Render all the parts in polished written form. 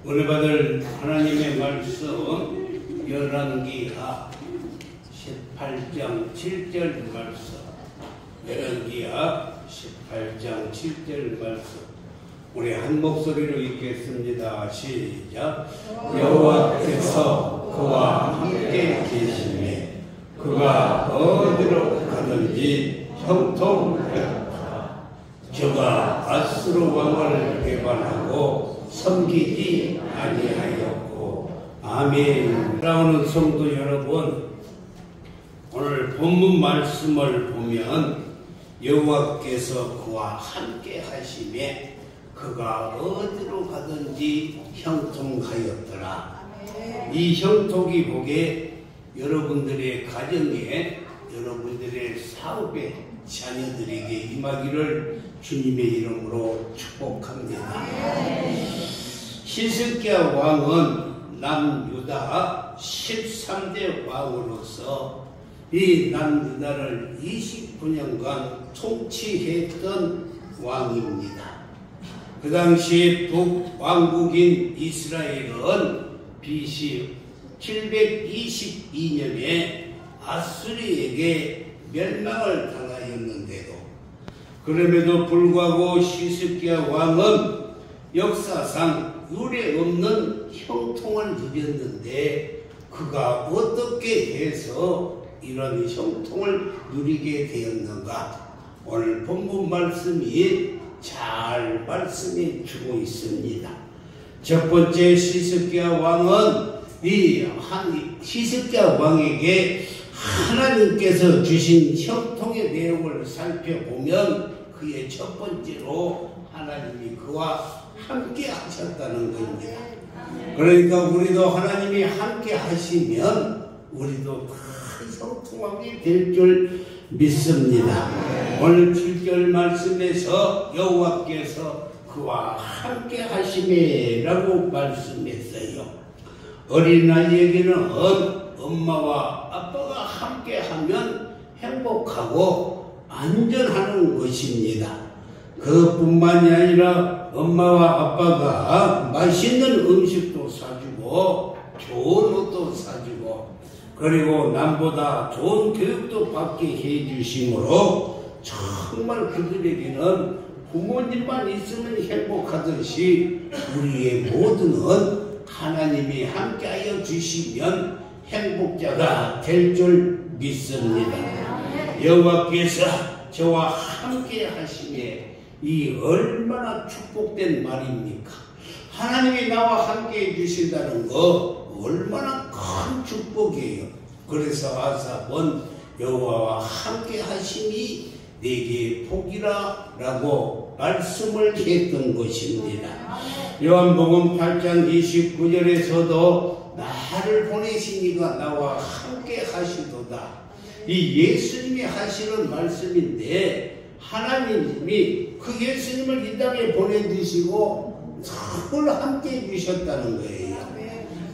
은혜 받을 하나님의 말씀 열왕기하 18장 7절 말씀, 열왕기하 18장 7절 말씀 우리 한 목소리로 읽겠습니다. 시작. 여호와께서 그와 함께 계시매 그가 어디로 가든지 형통하였다. 저가 아수르 왕을 배반하고 섬기지 아니하였고. 아멘. 사랑하는 성도 여러분, 오늘 본문 말씀을 보면 여호와께서 그와 함께 하심에 그가 어디로 가든지 형통하였더라. 이 형통이 보게 여러분들의 가정에, 여러분들의 사업에, 자녀들에게 임하기를 주님의 이름으로 축복합니다. 히스기야 왕은 남유다 13대 왕으로서 이 남유다를 29년간 통치했던 왕입니다. 그 당시 북왕국인 이스라엘은 BC 722년에 아수리에게 멸망을 당하였는데도 그럼에도 불구하고 히스기야 왕은 역사상 유례 없는 형통을 누렸는데 그가 어떻게 해서 이런 형통을 누리게 되었는가? 오늘 본문 말씀이 잘 말씀해 주고 있습니다. 첫 번째 히스기야 왕은 히스기야 왕에게 하나님께서 주신 형통의 내용을 살펴보면 그의 첫 번째로 하나님이 그와 함께 하셨다는 겁니다. 그러니까 우리도 하나님이 함께 하시면 우리도 다 형통하게 될 줄 믿습니다. 오늘 7절 말씀에서 여호와께서 그와 함께 하시매라고 말씀했어요. 어린아이에게는 엄마와 아빠가 함께하면 행복하고 안전하는 것입니다. 그뿐만이 아니라 엄마와 아빠가 맛있는 음식도 사주고 좋은 옷도 사주고 그리고 남보다 좋은 교육도 받게 해주심으로 정말 그들에게는 부모님만 있으면 행복하듯이 우리의 모두는 하나님이 함께하여 주시면 행복자가 될 줄 믿습니다. 여호와께서 저와 함께 하심에 이 얼마나 축복된 말입니까? 하나님이 나와 함께 해주신다는 거 얼마나 큰 축복이에요. 그래서 아삽은 여호와와 함께 하심이 내게 복이라 라고 말씀을 했던 것입니다. 요한복음 8장 29절에서도 나를 보내신 이가 나와 함께 하시도다. 이 예수님이 하시는 말씀인데 하나님이 그 예수님을 이 땅에 보내주시고 늘 함께 해주셨다는 거예요.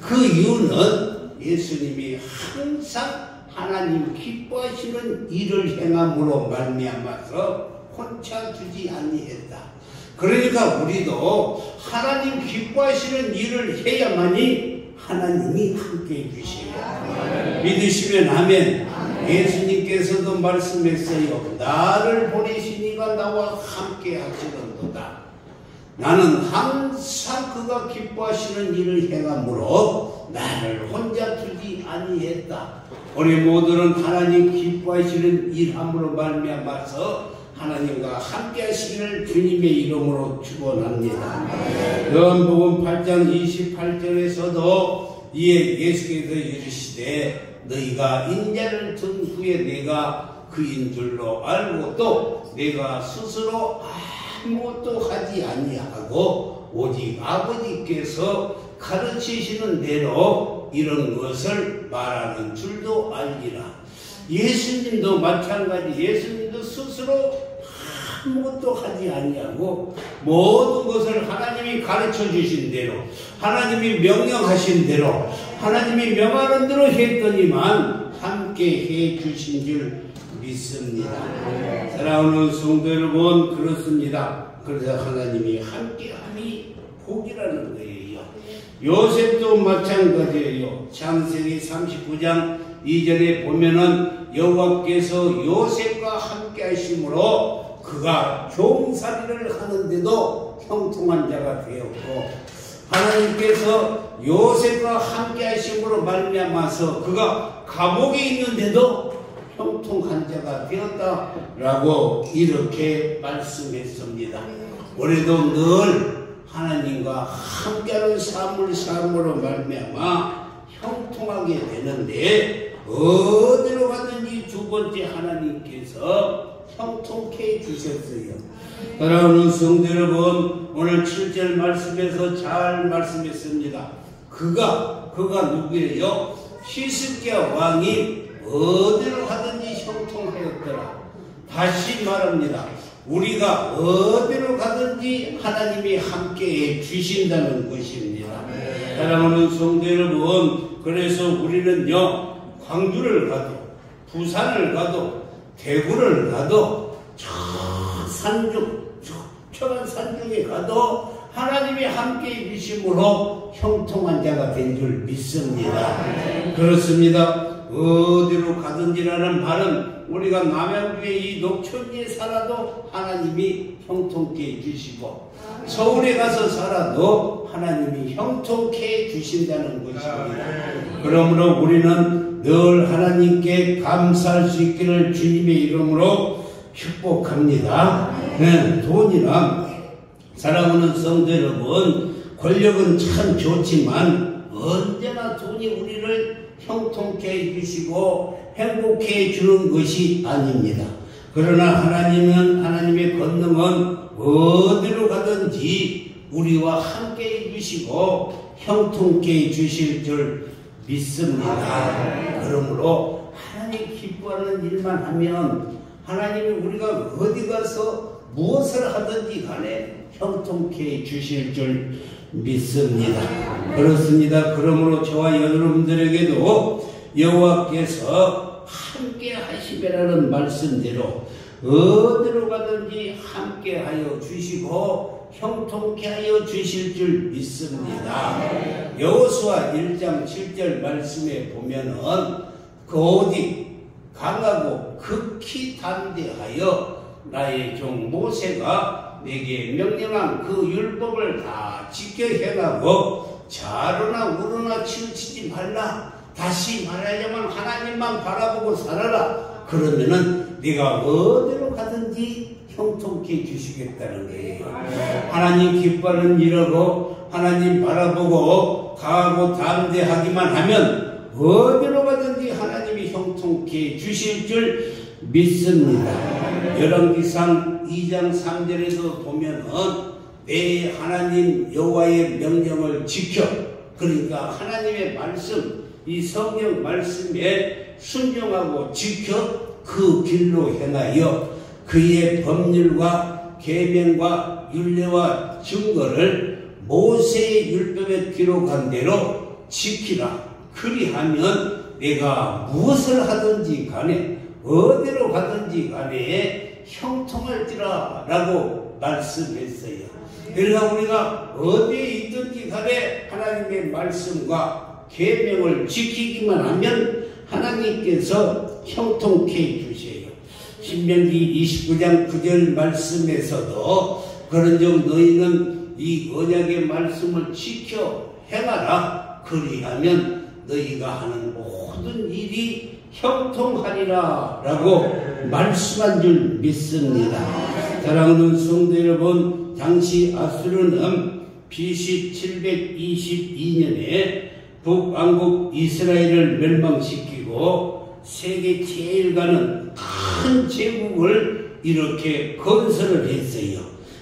그 이유는 예수님이 항상 하나님 기뻐하시는 일을 행함으로 말미암아서 혼자 두지 아니했다. 그러니까 우리도 하나님 기뻐하시는 일을 해야만이 하나님이 함께 해주셔요. 믿으시면 아멘. 예수님께서도 말씀했어요. 나를 보내신 이가 나와 함께 하시는도다. 나는 항상 그가 기뻐하시는 일을 행함으로 나를 혼자 두지 아니했다. 우리 모두는 하나님 기뻐하시는 일함으로 말미암아서 하나님과 함께 하시기를 주님의 이름으로 축원합니다. 요한복음 8장 28절에서도 이에 예수께서 이르시되 너희가 인자를 든 후에 내가 그인 줄로 알고 또 내가 스스로 아무것도 하지 아니하고 오직 아버지께서 가르치시는 대로 이런 것을 말하는 줄도 알리라. 예수님도 마찬가지. 예수님도 스스로 아무것도 하지 아니하고 모든 것을 하나님이 가르쳐 주신 대로 하나님이 명령하신 대로 하나님이 명하는 대로 했더니만 함께 해 주신 줄 믿습니다. 사랑하는 성도 여러분, 그렇습니다. 그래서 하나님이 함께함이 복이라는 거예요. 요셉도 마찬가지예요. 창세기 39장 이전에 보면은 여호와께서 요셉과 함께 하심으로 그가 종살이를 하는데도 형통한 자가 되었고, 하나님께서 요셉과 함께 하심으로 말미암아서 그가 감옥에 있는데도 형통한 자가 되었다라고 이렇게 말씀했습니다. 우리도 늘 하나님과 함께하는 삶으로 말미암아 형통하게 되는데, 어디로 가든지 두 번째 하나님께서 형통케 해주셨어요. 사랑하는 성도 여러분, 오늘 7절 말씀에서 잘 말씀했습니다. 그가 누구예요? 히스기야 왕이 어디로 가든지 형통하였더라. 다시 말합니다. 우리가 어디로 가든지 하나님이 함께해 주신다는 것입니다. 사랑하는 성도 여러분, 그래서 우리는요, 광주를 가도, 부산을 가도, 대구를 가도, 저 척척한 산중에 가도 하나님이 함께해 주심으로 형통한 자가 된 줄 믿습니다. 그렇습니다. 어디로 가든지라는 말은 우리가 남양주의 이 녹천지에 살아도 하나님이 형통케 해주시고, 서울에 가서 살아도 하나님이 형통케 해주신다는 것입니다. 그러므로 우리는 늘 하나님께 감사할 수 있기를 주님의 이름으로 축복합니다. 돈이나 사랑하는 성도 여러분, 권력은 참 좋지만 언제나 돈이 우리를 형통케 해주시고 행복해 주는 것이 아닙니다. 그러나 하나님은, 하나님의 권능은 어디로 가든지 우리와 함께 해주시고 형통케 해주실 줄 믿습니다. 그러므로 하나님 기뻐하는 일만 하면 하나님이 우리가 어디 가서 무엇을 하든지 간에 형통케 해주실 줄 믿습니다. 그렇습니다. 그러므로 저와 여러분들에게도 여호와께서 함께 하시리라는 말씀대로 어디로 가든지 함께 하여 주시고 형통케 하여 주실 줄 믿습니다. 여호수아 1장 7절 말씀에 보면은 오직 강하고 극히 담대하여 나의 종 모세가 내게 명령한 그 율법을 다 지켜 행하고 좌로나 우로나 치우치지 말라. 다시 말하자면 하나님만 바라보고 살아라. 그러면은 네가 어디로 가든지 형통케 해주시겠다는 거예요. 하나님 기뻐하는 일하고 하나님 바라보고 강하고 담대하기만 하면 어디로 가든지 하나님이 형통케 해주실 줄 믿습니다. 열왕기상 2장 3절에서 보면은 내 하나님 여호와의 명령을 지켜, 그러니까 하나님의 말씀, 이 성경 말씀에 순종하고 지켜 그 길로 행하여 그의 법률과 계명과 율례와 증거를 모세의 율법에 기록한 대로 지키라. 그리하면 내가 무엇을 하든지 간에 어디로 가든지 간에 형통할지라 라고 말씀했어요. 그러나 우리가 어디에 있든지 간에 하나님의 말씀과 계명을 지키기만 하면 하나님께서 형통케 해주세요. 신명기 29장 9절 말씀에서도 그런즉 너희는 이 언약의 말씀을 지켜 행하라. 그리하면 너희가 하는 모든 일이 형통하리라 라고 말씀한 줄 믿습니다. 사랑하는 성도 여러분, 당시 아수르는 BC 722년에 북왕국 이스라엘을 멸망시키고 세계 제일 가는 큰 제국을 이렇게 건설을 했어요.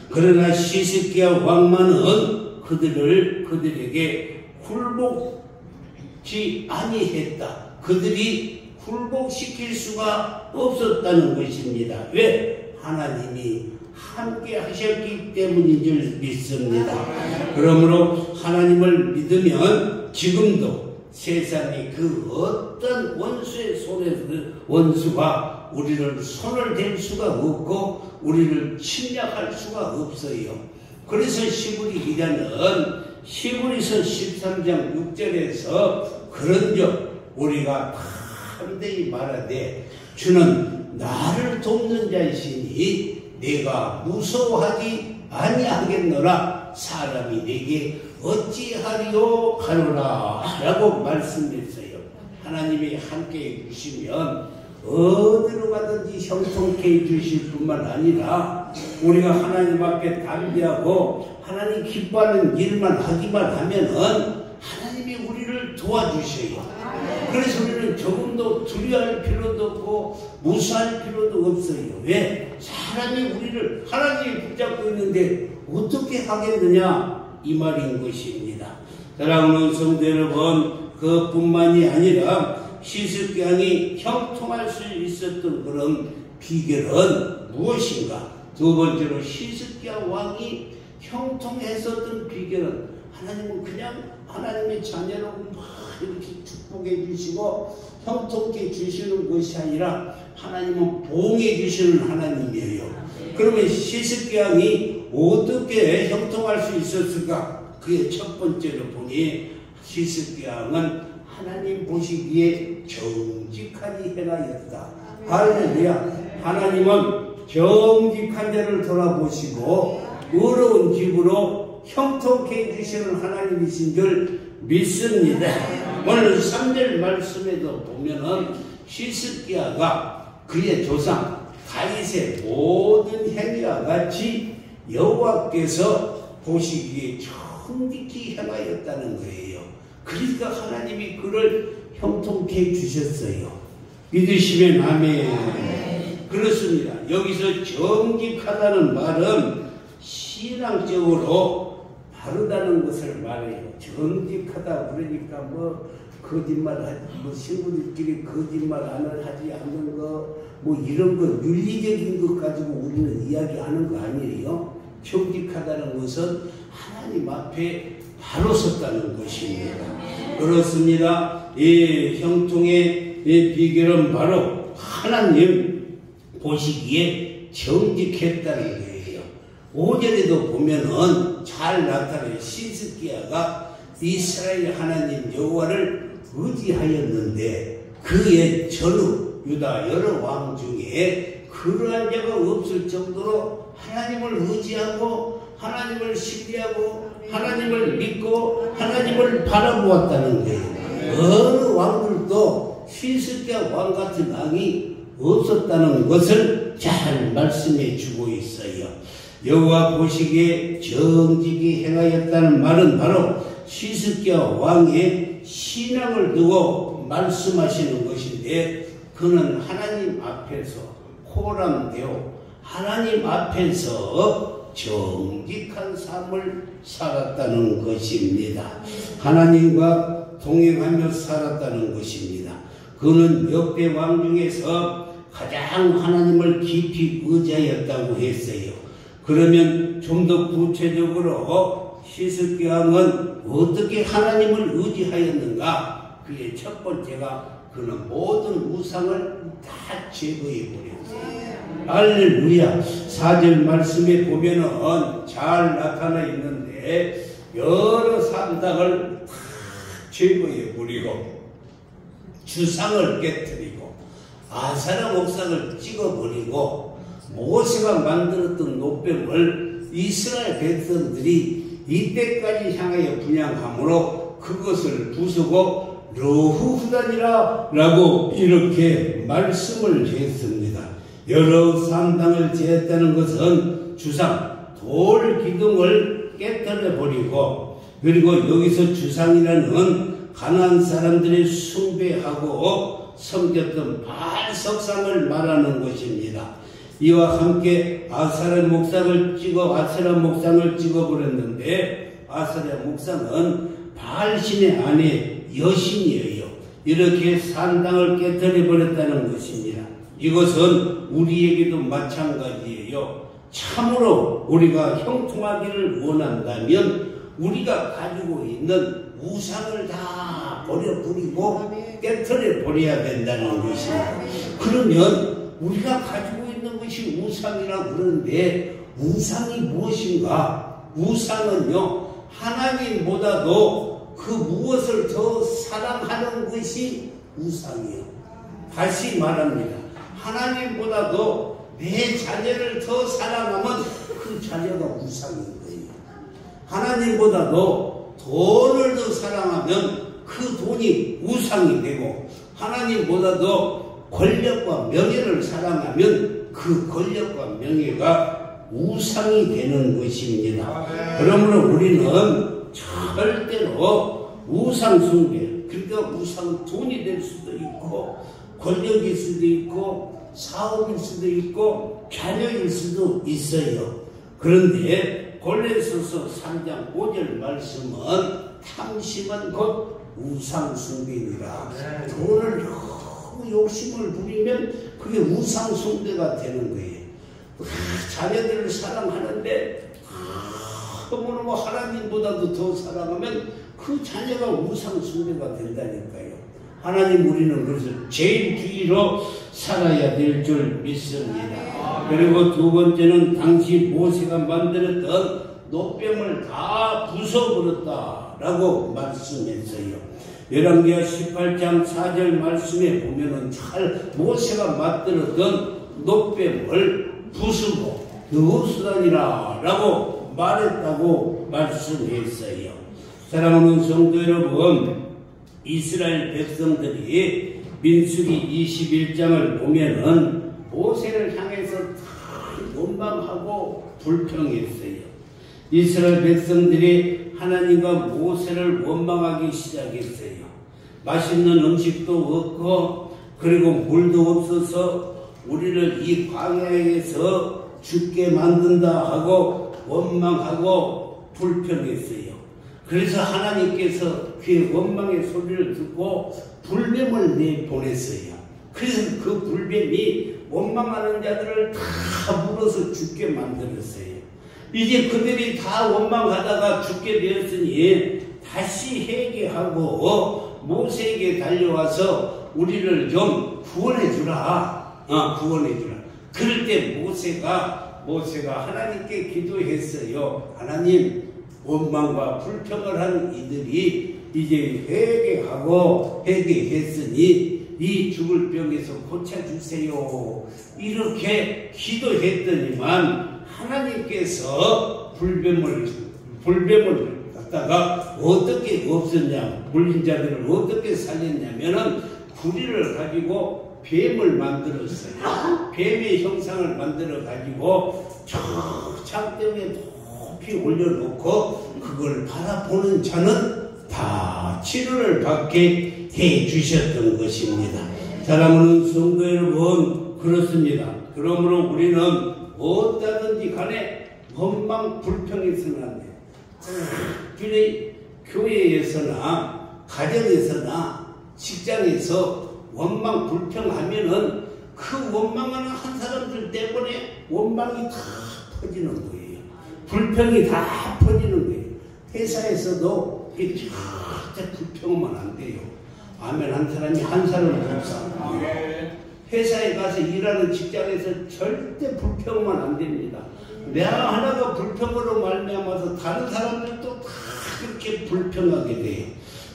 그러나 히스기야 왕만은 그들에게 굴복지 아니했다. 그들이 굴복시킬 수가 없었다는 것입니다. 왜? 하나님이 함께 하셨기 때문인 줄 믿습니다. 그러므로 하나님을 믿으면 지금도 세상에 그 어떤 원수의 손에서 원수가 우리를 손을 댈 수가 없고 우리를 침략할 수가 없어요. 그래서 시므리 기자는 히브리서 13장 6절에서 그런즉 우리가 담대히 말하되 주는 나를 돕는 자이시니 내가 무서워하지 아니하겠노라. 사람이 내게 어찌하리요 하노라 라고 말씀했어요. 하나님이 함께 해주시면 어디로 가든지 형통케 해주실 뿐만 아니라 우리가 하나님 앞에 담대하고 하나님 기뻐하는 일만 하기만 하면은 하나님이 우리를 도와주셔요. 그래서 우리는 조금도 두려워할 필요도 없고 무수할 필요도 없어요. 왜? 사람이 우리를 하나님이 붙잡고 있는데 어떻게 하겠느냐 이 말인 것입니다. 사랑하는 성도 여러분, 그뿐만이 아니라 히스기야이 형통할 수 있었던 그런 비결은 무엇인가? 두 번째로 히스기야 왕이 형통했었던 비결은 하나님은 그냥 하나님의 자녀라고 막 이렇게 축복해 주시고 형통케 주시는 것이 아니라 하나님은 보응해 주시는 하나님이에요. 그러면 히스기야이 어떻게 형통할 수 있었을까? 그의 첫 번째로 보니 히스기야는 하나님 보시기에 정직하니 행하였다. 할렐루야. 하나님은 정직한 자를 돌아보시고 어려운 집으로 형통케 해주시는 하나님이신 줄 믿습니다. 오늘 3절 말씀에도 보면은 히스기야가 그의 조상 다윗의 모든 행위와 같이 여호와께서 보시기에 정직히 행하였다는 거예요. 그러니까 하나님이 그를 형통케 해주셨어요. 믿으시면 아멘. 그렇습니다. 여기서 정직하다는 말은 신앙적으로 바르다는 것을 말해요. 정직하다 그러니까 뭐 거짓말, 뭐 친구들끼리 거짓말 하지 않는 거, 뭐 이런 거 윤리적인 것 가지고 우리는 이야기하는 거 아니에요. 정직하다는 것은 하나님 앞에 바로 섰다는 것입니다. 그렇습니다. 이 형통의 비결은 바로 하나님 보시기에 정직했다는 거예요. 5절에도 보면은 잘 나타나요. 히스기야가 이스라엘 하나님 여호와를 의지하였는데 그의 전후 유다 여러 왕 중에 그러한 자가 없을 정도로 하나님을 의지하고 하나님을 신뢰하고 하나님을 믿고 하나님을 바라보았다는 거예요. 어느 왕들도 히스기야 왕 같은 왕이 없었다는 것을 잘 말씀해 주고 있어요. 여호와 보시기에 정직히 행하였다는 말은 바로 히스기야 왕의 신앙을 두고 말씀하시는 것인데 그는 하나님 앞에서 호람되어 하나님 앞에서 정직한 삶을 살았다는 것입니다. 하나님과 동행하며 살았다는 것입니다. 그는 역대 왕 중에서 가장 하나님을 깊이 의지하였다고 했어요. 그러면 좀 더 구체적으로 히스기야 왕은 어떻게 하나님을 의지하였는가? 그의 첫 번째가 그는 모든 우상을 다 제거해 버렸어요. 할렐루야. 4절 말씀에 보면은 잘 나타나 있는데 여러 산당을 다 제거해 버리고 주상을 깨뜨리고 아세라 목상을 찍어버리고 모세가 만들었던 노뱀을 이스라엘 백성들이 이때까지 향하여 분향함으로 그것을 부수고 르후후단이라 라고 이렇게 말씀을 했습니다. 여러 산당을 제했다는 것은 주상, 돌 기둥을 깨뜨려 버리고 그리고 여기서 주상이라는 가나안 사람들이 숭배하고 섬겼던 바알 석상을 말하는 것입니다. 이와 함께 아세라 목상을 찍어버렸는데 아세라 목상은 바알신의 아내 여신이에요. 이렇게 산당을 깨뜨려버렸다는 것입니다. 이것은 우리에게도 마찬가지예요. 참으로 우리가 형통하기를 원한다면 우리가 가지고 있는 우상을 다 버려버리고 깨뜨려버려야 된다는 것입니다. 그러면 우리가 가지고 있는 것이 우상이라고 그러는데 우상이 무엇인가? 우상은요 하나님보다도 그 무엇을 더 사랑하는 것이 우상이요. 다시 말합니다. 하나님보다도 내 자녀를 더 사랑하면 그 자녀가 우상인 거예요. 하나님보다도 돈을 더 사랑하면 그 돈이 우상이 되고, 하나님보다도 권력과 명예를 사랑하면 그 권력과 명예가 우상이 되는 것입니다. 그러므로 우리는 절대로 우상 숭배, 그러니까 우상 돈이 될 수도 있고 권력일 수도 있고 사업일 수도 있고 자녀일 수도 있어요. 그런데 골로새서 3장 5절 말씀은 탐심은 곧 우상 숭배니라. 돈을 너무 욕심을 부리면 그게 우상 숭배가 되는 거예요. 자녀들을 사랑하는데 너무너무 하나님보다도 더 사랑하면 그 자녀가 우상 숭배가 된다니까요. 하나님, 우리는 그래서 제일주의로 살아야 될 줄 믿습니다. 그리고 두 번째는 당시 모세가 만들었던 노뱀을 다 부숴버렸다라고 말씀했어요. 열왕기하 18장 4절 말씀에 보면은 잘 모세가 만들었던 노뱀을 부수고 넣었으라니라 라고 말했다고 말씀했어요. 사랑하는 성도 여러분, 이스라엘 백성들이 민수기 21장을 보면은 모세를 향해서 다 원망하고 불평했어요. 이스라엘 백성들이 하나님과 모세를 원망하기 시작했어요. 맛있는 음식도 없고 그리고 물도 없어서 우리를 이 광야에서 죽게 만든다 하고 원망하고 불평했어요. 그래서 하나님께서 그 원망의 소리를 듣고 불뱀을 내보냈어요. 그래서 그 불뱀이 원망하는 자들을 다 물어서 죽게 만들었어요. 이제 그들이 다 원망하다가 죽게 되었으니 다시 회개하고 모세에게 달려와서 우리를 좀 구원해주라. 구원해주라. 그럴 때 모세가 하나님께 기도했어요. 하나님, 원망과 불평을 한 이들이 이제 회개했으니 이 죽을 병에서 고쳐주세요. 이렇게 기도했더니만 하나님께서 불뱀을 갖다가 어떻게 없었냐, 물린 자들을 어떻게 살렸냐면은 구리를 가지고 뱀을 만들었어요. 뱀의 형상을 만들어 가지고 저 창대에 높이 올려놓고 그걸 바라보는 자는 다 치료를 받게 해 주셨던 것입니다. 사랑하는 성도 여러분, 그렇습니다. 그러므로 우리는 어디든지 간에 원망 불평해서는 안 돼요. 특별히 교회에서나 가정에서나 직장에서 원망 불평하면은 그 원망하는 한 사람들 때문에 원망이 다 퍼지는 거예요. 불평이 다 퍼지는 거예요. 회사에서도 절대 불평하면 안 돼요. 아멘. 한 사람이 한 사람을 없어. 회사에 가서 일하는 직장에서 절대 불평하면 안 됩니다. 내가 하나가 불평으로 말미암아서 다른 사람들도 다 그렇게 불평하게 돼요.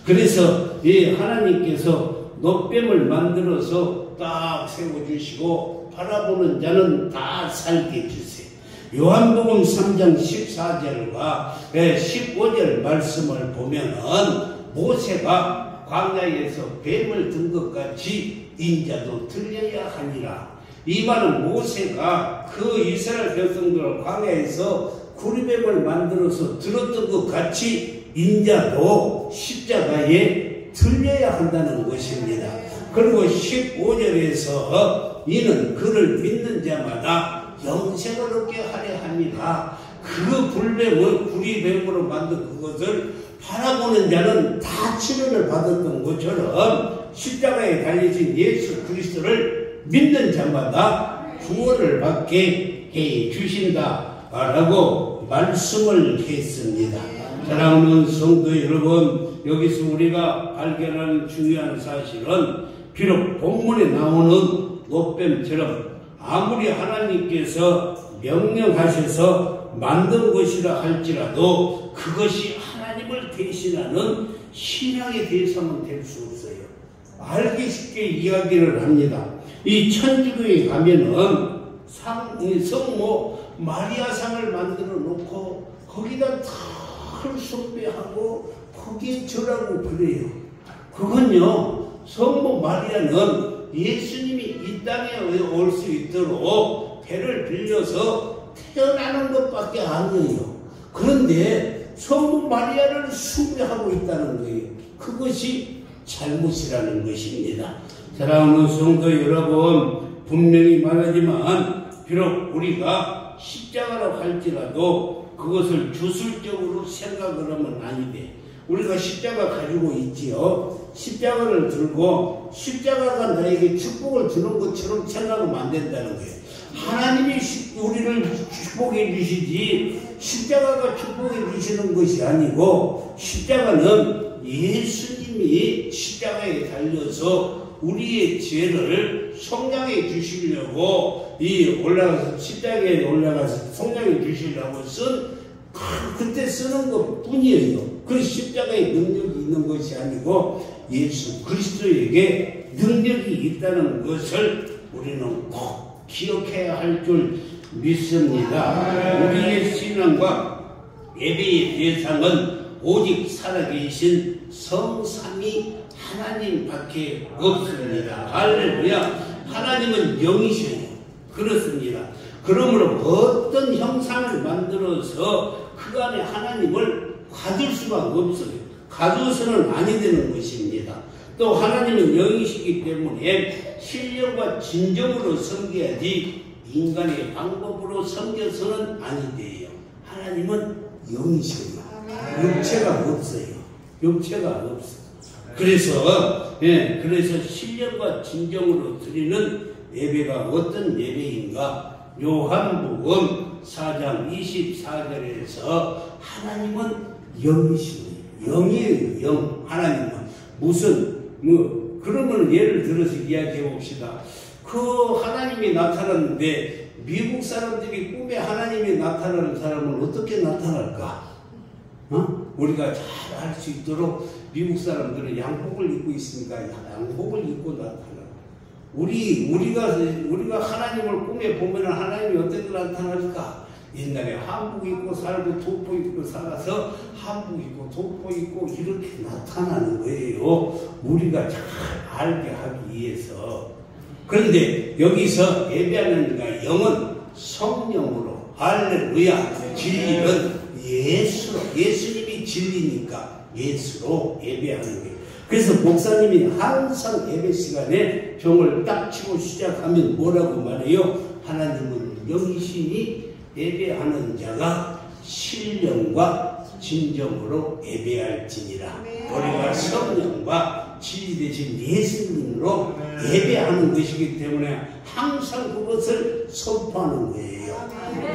그래서 하나님께서 노뱀을 만들어서 딱 세워주시고 바라보는 자는 다 살게 해주세요. 요한복음 3장 14절과 15절 말씀을 보면은 모세가 광야에서 뱀을 든 것 같이 인자도 들려야 하니라. 이 말은 모세가 그 이스라엘 백성들을 광야에서 구리뱀을 만들어서 들었던 것 같이 인자도 십자가에 들려야 한다는 것입니다. 그리고 15절에서 이는 그를 믿는 자마다 영생을 얻게 하려 합니다. 그 불뱀을 구리뱀으로 만든 그것을 바라보는 자는 다 치료를 받았던 것처럼 십자가에 달리신 예수 그리스도를 믿는 자마다 구원을 받게 해 주신다라고 말씀을 했습니다. 사랑하는 성도 여러분, 여기서 우리가 발견하는 중요한 사실은 비록 본문에 나오는 노뱀처럼 아무리 하나님께서 명령하셔서 만든 것이라 할지라도 그것이 하나님을 대신하는 신앙의 대상은 될 수 없어요. 알기 쉽게 이야기를 합니다. 이 천주교에 가면은 성모 마리아상을 만들어 놓고 거기다 탁 숭배하고 거기에 절하고 그래요. 그건요, 성모 마리아는 예수님이 이 땅에 올 수 있도록 배를 빌려서 태어나는 것밖에 아니에요. 그런데 성모 마리아를 숭배하고 있다는 거예요. 그것이 잘못이라는 것입니다. 사랑하는 성도 여러분, 분명히 말하지만 비록 우리가 십자가로 할지라도 그것을 주술적으로 생각을 하면 아니 돼. 우리가 십자가 가지고 있지요. 십자가를 들고 십자가가 나에게 축복을 주는 것처럼 생각하면 안 된다는 거예요. 하나님이 우리를 축복해 주시지 십자가가 축복해 주시는 것이 아니고, 십자가는 예수님이 십자가에 달려서 우리의 죄를 속량해 주시려고 올라가서 십자가에 올라가서 속량해 주시려고 그때 쓰는 것 뿐이에요. 그 십자가에 능력이 있는 것이 아니고 예수 그리스도에게 능력이 있다는 것을 우리는 꼭 기억해야 할 줄 믿습니다. 우리의 신앙과 예배의 대상은 오직 살아계신 성삼위 하나님밖에 없습니다. 할렐루야. 하나님은 영이셔요. 그렇습니다. 그러므로 어떤 형상을 만들어서 그 안에 하나님을 가둘 수가 없어요. 가두어서는 아니 되는 것입니다. 또 하나님은 영이시기 때문에 신령과 진정으로 섬겨야지 인간의 방법으로 섬겨서는 아니 돼요. 하나님은 영이시고요. 육체가 없어요. 육체가 없어요. 그래서 신령과 진정으로 드리는 예배가 어떤 예배인가? 요한복음 4장 24절에서 하나님은 영이시고요. 영이에요. 영. 하나님은 그러면 예를 들어서 이야기해 봅시다. 그 하나님이 나타났는데 미국 사람들이 꿈에 하나님이 나타나는 사람은 어떻게 나타날까? 우리가 잘 알 수 있도록 미국 사람들은 양복을 입고 있으니까 양복을 입고 나타나. 우리가 하나님을 꿈에 보면 하나님이 어떻게 나타날까? 옛날에 한복 입고 살고 도포 입고 살아서 한복 입고 도포 입고 이렇게 나타나는 거예요. 우리가 잘 알게 하기 위해서. 그런데 여기서 예배하는 영은 성령으로, 할렐루야, 진리는 예수로, 예수님이 진리니까 예수로 예배하는 거예요. 그래서 목사님이 항상 예배 시간에 종을 딱 치고 시작하면 뭐라고 말해요? 하나님은 영이시니 예배하는 자가 신령과 진정으로 예배할지니라. 우리가 성령과 진리 되신 예수님으로 예배하는 것이기 때문에 항상 그것을 선포하는 거예요.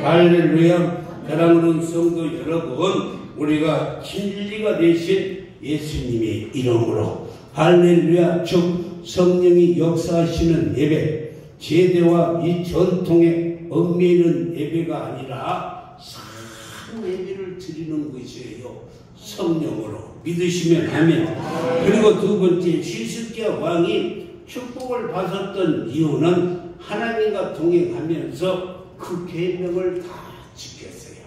할렐루야. 사랑하는 성도 여러분, 우리가 진리가 되신 예수님의 이름으로 할렐루야, 즉 성령이 역사하시는 예배, 제대와 이 전통에 얽매이는 예배가 아니라 산 예배를 드리는 것이에요. 성령으로 믿으시면 아멘. 그리고 두 번째, 히스기야 왕이 축복을 받았던 이유는 하나님과 동행하면서 그 계명을 다 지켰어요.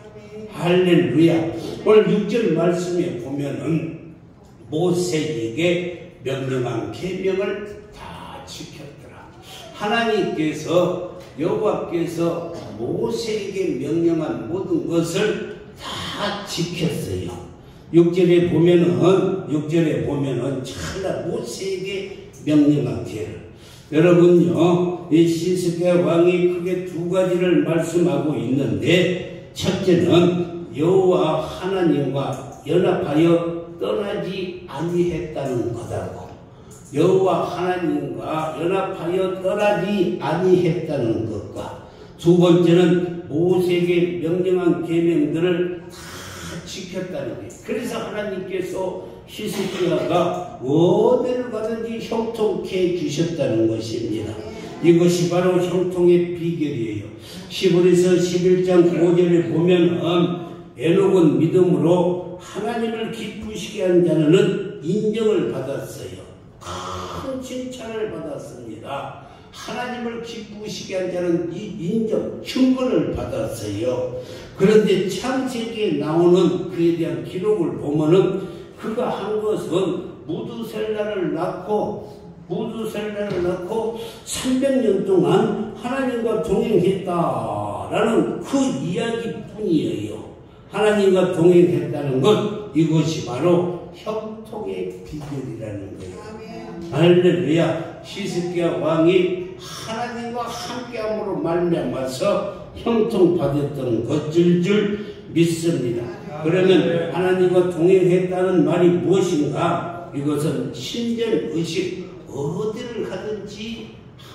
할렐루야. 오늘 6절 말씀에 보면은 모세에게 명령한 계명을 다 지켰더라. 하나님께서, 여호와께서 모세에게 명령한 모든 것을 다 지켰어요. 6절에 보면은 찰나 모세에게 명령한 죄를. 여러분요, 이 히스기야 왕이 크게 두 가지를 말씀하고 있는데, 첫째는 여호와 하나님과 연합하여 떠나지 아니했다는 거다고. 여호와 하나님과 연합하여 떠나지 아니했다는 것과, 두 번째는 모세에게 명령한 계명들을 다 지켰다는 거예요. 그래서 하나님께서 히스기야가 어디를 가든지 형통케 해주셨다는 것입니다. 이것이 바로 형통의 비결이에요. 히브리서 11장 5절에 보면은 에녹은 믿음으로 하나님을 기쁘시게 한 자는 인정을 받았어요. 큰 칭찬을 받았습니다. 하나님을 기쁘시게 한 자는 이 인정, 증거를 받았어요. 그런데 창세기에 나오는 그에 대한 기록을 보면은 그가 한 것은 무두셀라를 낳고 300년 동안 하나님과 동행했다라는 그 이야기뿐이에요. 하나님과 동행했다는 것, 이것이 바로 형통의 비결이라는 거예요. 할렐루야. 히스기야 왕이 하나님과 함께함으로 말미암아서 형통받았던 것일 줄 믿습니다. 그러면 하나님과 동행했다는 말이 무엇인가? 이것은 신전의식, 어디를 가든지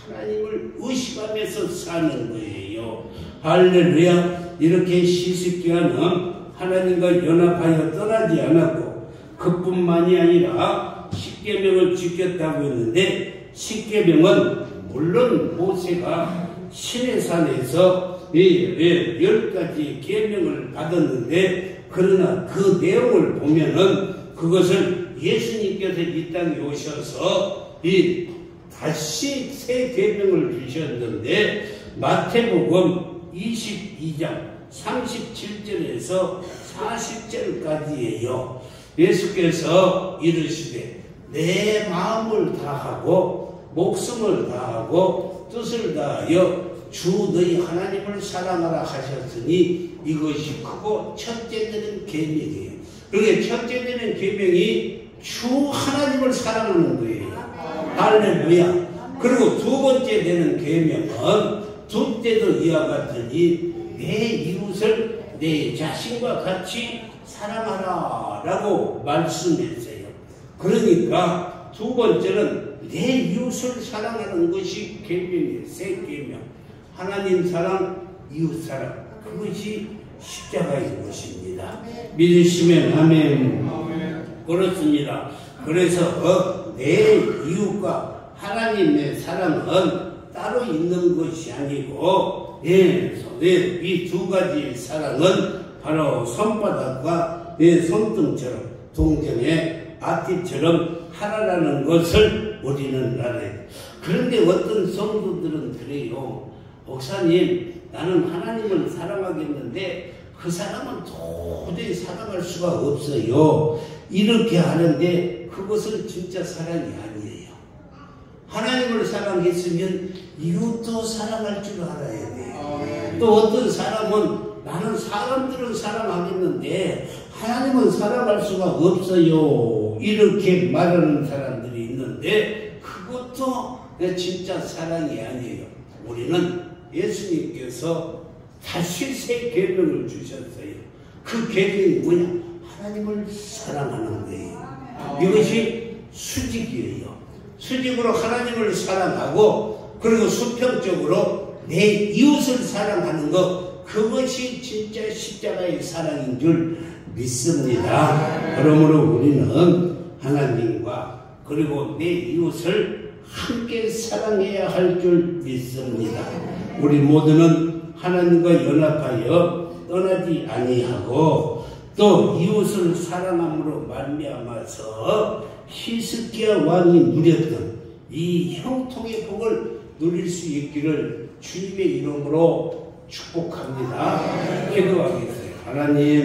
하나님을 의식하면서 사는 거예요. 할렐루야. 이렇게 히스기야는 하나님과 연합하여 떠나지 않았고, 그뿐만이 아니라 십계명을 지켰다고 했는데, 십계명은 물론 모세가 시내산에서 10가지 계명을 받았는데, 그러나 그 내용을 보면은 그것을 예수님께서 이 땅에 오셔서 다시 새 계명을 주셨는데, 마태복음 22장 37절에서 40절까지예요. 예수께서 이르시되 내 마음을 다하고 목숨을 다하고 뜻을 다하여 주 너희 하나님을 사랑하라 하셨으니 이것이 크고 첫째 되는 계명이에요. 그러니까 첫째 되는 계명이 주 하나님을 사랑하는 거예요. 할렐루야. 그리고 두 번째 되는 계명은 둘째도 이와 같으니 내 이웃을 내 자신과 같이 사랑하라 라고 말씀했어요. 그러니까 두 번째는 내 이웃을 사랑하는 것이 계명이에요. 새 계명. 하나님 사랑, 이웃 사랑. 그것이 십자가인 것입니다. 믿으시면 아멘. 그렇습니다. 그래서 내 이웃과 하나님의 사랑은 따로 있는 것이 아니고, 이 두 가지 사랑은 바로 손바닥과 손등처럼 동전의 앞뒤처럼 하나라는 것을 우리는 알아요. 그런데 어떤 성도들은 그래요. 목사님, 나는 하나님을 사랑하겠는데 그 사람은 도저히 사랑할 수가 없어요. 이렇게 하는데 그것은 진짜 사랑이 아니에요. 하나님을 사랑했으면 이웃도 사랑할 줄 알아야 돼요. 또 어떤 사람은 나는 사람들은 사랑하겠는데 하나님은 사랑할 수가 없어요. 이렇게 말하는 사람들이 있는데 그것도 진짜 사랑이 아니에요. 우리는 예수님께서 다시 새 계명을 주셨어요. 그 계명이 뭐냐? 하나님을 사랑하는 거예요. 이것이 수직이에요. 수직으로 하나님을 사랑하고 그리고 수평적으로 내 이웃을 사랑하는 것, 그것이 진짜 십자가의 사랑인 줄 믿습니다. 그러므로 우리는 하나님과 그리고 내 이웃을 함께 사랑해야 할 줄 믿습니다. 우리 모두는 하나님과 연합하여 떠나지 아니하고 또 이웃을 사랑함으로 말미암아서 히스기야 왕이 누렸던 이 형통의 복을 누릴 수 있기를 주님의 이름으로 축복합니다. 기도하겠어요. 하나님.